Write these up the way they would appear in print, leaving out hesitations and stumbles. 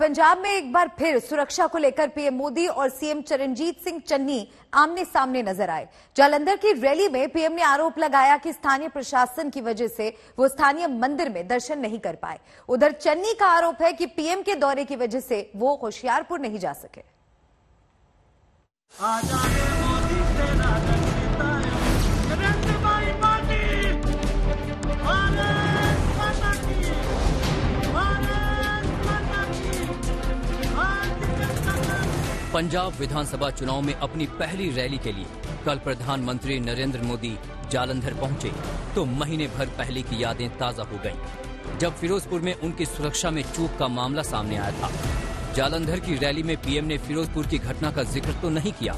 पंजाब में एक बार फिर सुरक्षा को लेकर पीएम मोदी और सीएम चरणजीत सिंह चन्नी आमने सामने नजर आए। जालंधर की रैली में पीएम ने आरोप लगाया कि स्थानीय प्रशासन की वजह से वो स्थानीय मंदिर में दर्शन नहीं कर पाए। उधर चन्नी का आरोप है कि पीएम के दौरे की वजह से वो होशियारपुर नहीं जा सके। पंजाब विधानसभा चुनाव में अपनी पहली रैली के लिए कल प्रधानमंत्री नरेंद्र मोदी जालंधर पहुंचे तो महीने भर पहले की यादें ताजा हो गईं, जब फिरोजपुर में उनकी सुरक्षा में चूक का मामला सामने आया था। जालंधर की रैली में पीएम ने फिरोजपुर की घटना का जिक्र तो नहीं किया,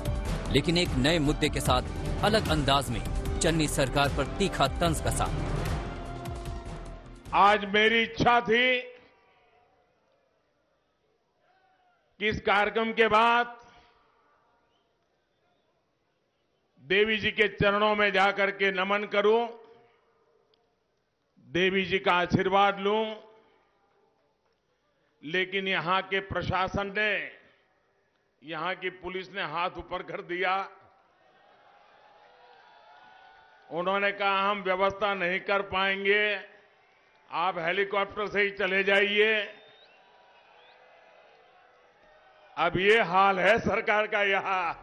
लेकिन एक नए मुद्दे के साथ अलग अंदाज में चन्नी सरकार पर तीखा तंज कसा। आज मेरी इच्छा थी कि इस कार्यक्रम के बाद देवी जी के चरणों में जाकर के नमन करूं, देवी जी का आशीर्वाद लूं, लेकिन यहां के प्रशासन ने, यहां की पुलिस ने हाथ ऊपर कर दिया। उन्होंने कहा हम व्यवस्था नहीं कर पाएंगे, आप हेलीकॉप्टर से ही चले जाइए। अब ये हाल है सरकार का यहां।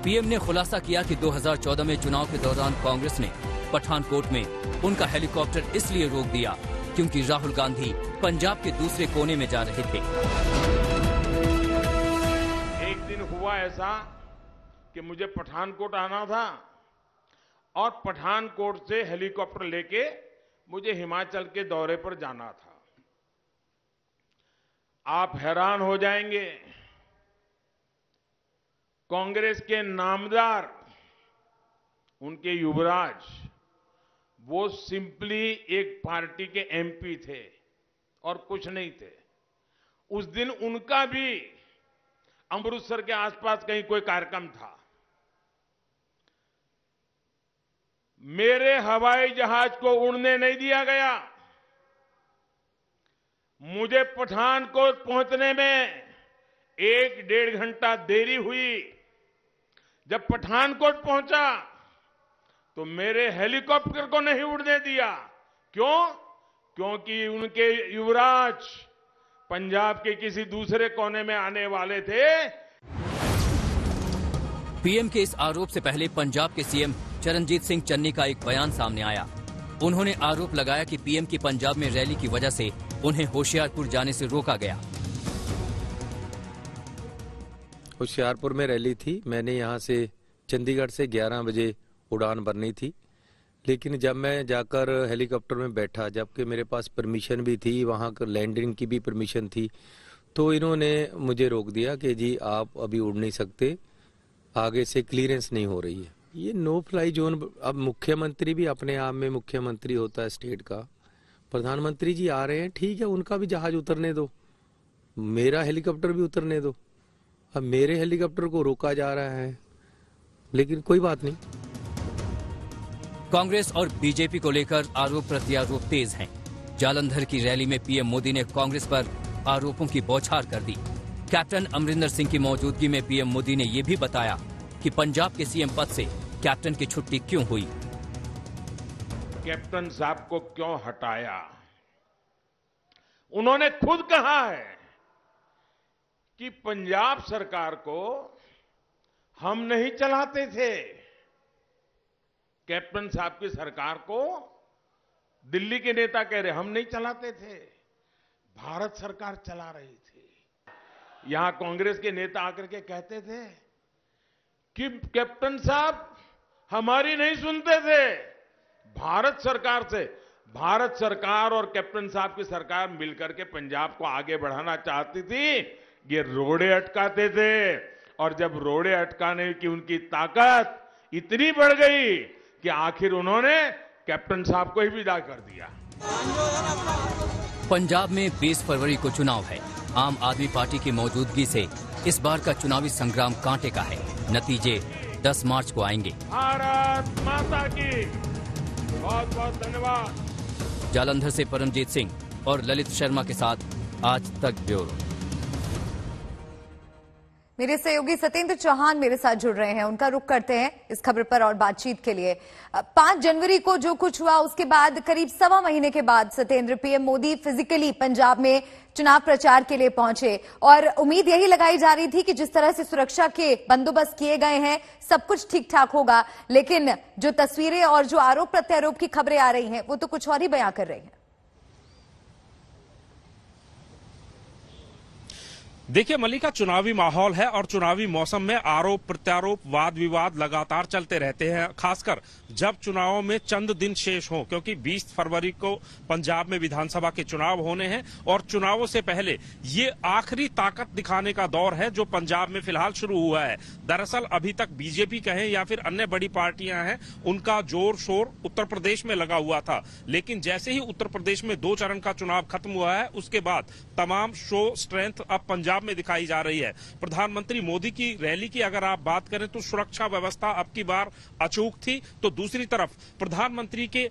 पीएम ने खुलासा किया कि 2014 में चुनाव के दौरान कांग्रेस ने पठानकोट में उनका हेलीकॉप्टर इसलिए रोक दिया क्योंकि राहुल गांधी पंजाब के दूसरे कोने में जा रहे थे। एक दिन हुआ ऐसा कि मुझे पठानकोट आना था और पठानकोट से हेलीकॉप्टर लेके मुझे हिमाचल के दौरे पर जाना था। आप हैरान हो जाएंगे, कांग्रेस के नामदार, उनके युवराज, वो सिंपली एक पार्टी के एमपी थे और कुछ नहीं थे। उस दिन उनका भी अमृतसर के आसपास कहीं कोई कार्यक्रम था। मेरे हवाई जहाज को उड़ने नहीं दिया गया। मुझे पठानकोट पहुंचने में 1-1.5 घंटा देरी हुई। जब पठानकोट पहुंचा तो मेरे हेलीकॉप्टर को नहीं उड़ने दिया। क्यों? क्योंकि उनके युवराज पंजाब के किसी दूसरे कोने में आने वाले थे। पीएम के इस आरोप से पहले पंजाब के सीएम चरणजीत सिंह चन्नी का एक बयान सामने आया। उन्होंने आरोप लगाया कि पीएम की पंजाब में रैली की वजह से उन्हें होशियारपुर जाने से रोका गया। होशियारपुर में रैली थी। मैंने यहां से चंडीगढ़ से 11 बजे उड़ान भरनी थी, लेकिन जब मैं जाकर हेलीकॉप्टर में बैठा, जबकि मेरे पास परमिशन भी थी, वहां कर लैंडिंग की भी परमिशन थी, तो इन्होंने मुझे रोक दिया कि जी आप अभी उड़ नहीं सकते, आगे से क्लियरेंस नहीं हो रही है। ये नो फ्लाई जोन। अब मुख्यमंत्री भी अपने आप में मुख्यमंत्री होता है स्टेट का। प्रधानमंत्री जी आ रहे हैं, ठीक है, उनका भी जहाज उतरने दो, मेरा हेलीकॉप्टर भी उतरने दो। अब मेरे हेलीकॉप्टर को रोका जा रहा है, लेकिन कोई बात नहीं। कांग्रेस और बीजेपी को लेकर आरोप प्रत्यारोप तेज हैं। जालंधर की रैली में पीएम मोदी ने कांग्रेस पर आरोपों की बौछार कर दी। कैप्टन अमरिंदर सिंह की मौजूदगी में पीएम मोदी ने यह भी बताया कि पंजाब के सीएम पद से कैप्टन की छुट्टी क्यों हुई। कैप्टन साहब को क्यों हटाया? उन्होंने खुद कहा है कि पंजाब सरकार को हम नहीं चलाते थे। कैप्टन साहब की सरकार को दिल्ली के नेता कह रहे हम नहीं चलाते थे, भारत सरकार चला रही थी। यहां कांग्रेस के नेता आकर के कहते थे कि कैप्टन साहब हमारी नहीं सुनते थे, भारत सरकार और कैप्टन साहब की सरकार मिलकर के पंजाब को आगे बढ़ाना चाहती थी। ये रोड़े अटकाते थे और जब रोड़े अटकाने की उनकी ताकत इतनी बढ़ गई कि आखिर उन्होंने कैप्टन साहब को ही विदा कर दिया। पंजाब में 20 फरवरी को चुनाव है। आम आदमी पार्टी की मौजूदगी से इस बार का चुनावी संग्राम कांटे का है। नतीजे 10 मार्च को आएंगे। भारत माता की बहुत बहुत धन्यवाद। जालंधर से परमजीत सिंह और ललित शर्मा के साथ आज तक ब्यूरो। मेरे सहयोगी सत्येंद्र चौहान मेरे साथ जुड़ रहे हैं, उनका रुख करते हैं इस खबर पर और बातचीत के लिए। 5 जनवरी को जो कुछ हुआ उसके बाद करीब 1.25 महीने के बाद सत्येंद्र, पीएम मोदी फिजिकली पंजाब में चुनाव प्रचार के लिए पहुंचे और उम्मीद यही लगाई जा रही थी कि जिस तरह से सुरक्षा के बंदोबस्त किए गए हैं सब कुछ ठीक ठाक होगा, लेकिन जो तस्वीरें और जो आरोप प्रत्यारोप की खबरें आ रही हैं वो तो कुछ और ही बयां कर रही हैं। देखिए मल्लिका, चुनावी माहौल है और चुनावी मौसम में आरोप प्रत्यारोप वाद विवाद लगातार चलते रहते हैं, खासकर जब चुनावों में चंद दिन शेष हों, क्योंकि 20 फरवरी को पंजाब में विधानसभा के चुनाव होने हैं और चुनावों से पहले ये आखिरी ताकत दिखाने का दौर है जो पंजाब में फिलहाल शुरू हुआ है। दरअसल अभी तक बीजेपी कहें या फिर अन्य बड़ी पार्टियां हैं, उनका जोर शोर उत्तर प्रदेश में लगा हुआ था, लेकिन जैसे ही उत्तर प्रदेश में 2 चरण का चुनाव खत्म हुआ है उसके बाद तमाम शो स्ट्रेंथ अब पंजाब में दिखाई जा रही है। प्रधानमंत्री मोदी की रैली की अगर आप बात करें तो सुरक्षा व्यवस्था अब की बार अचूक थी, तो दूसरी तरफ प्रधानमंत्री के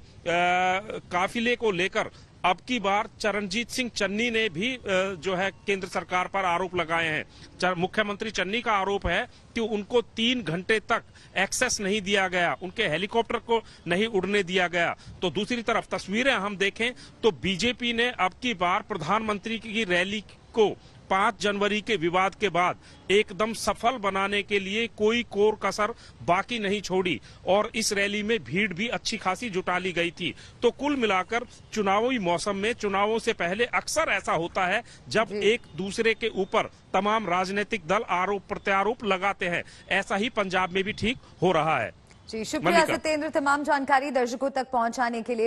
काफिले को लेकर अब की बार चरणजीत सिंह चन्नी ने भी जो है केंद्र सरकार पर आरोप लगाए हैं। मुख्यमंत्री चन्नी का आरोप है कि उनको 3 घंटे तक एक्सेस नहीं दिया गया, उनके हेलीकॉप्टर को नहीं उड़ने दिया गया। तो दूसरी तरफ तस्वीरें हम देखें तो बीजेपी ने अब की बार प्रधानमंत्री की रैली को 5 जनवरी के विवाद के बाद एकदम सफल बनाने के लिए कोई कोर कसर बाकी नहीं छोड़ी और इस रैली में भीड़ भी अच्छी खासी जुटा ली गई थी। तो कुल मिलाकर चुनावी मौसम में चुनावों से पहले अक्सर ऐसा होता है जब एक दूसरे के ऊपर तमाम राजनीतिक दल आरोप प्रत्यारोप लगाते हैं। ऐसा ही पंजाब में भी ठीक हो रहा है। जी शुक्रिया सत्येंद्र, तमाम जानकारी दर्शकों तक पहुंचाने के लिए।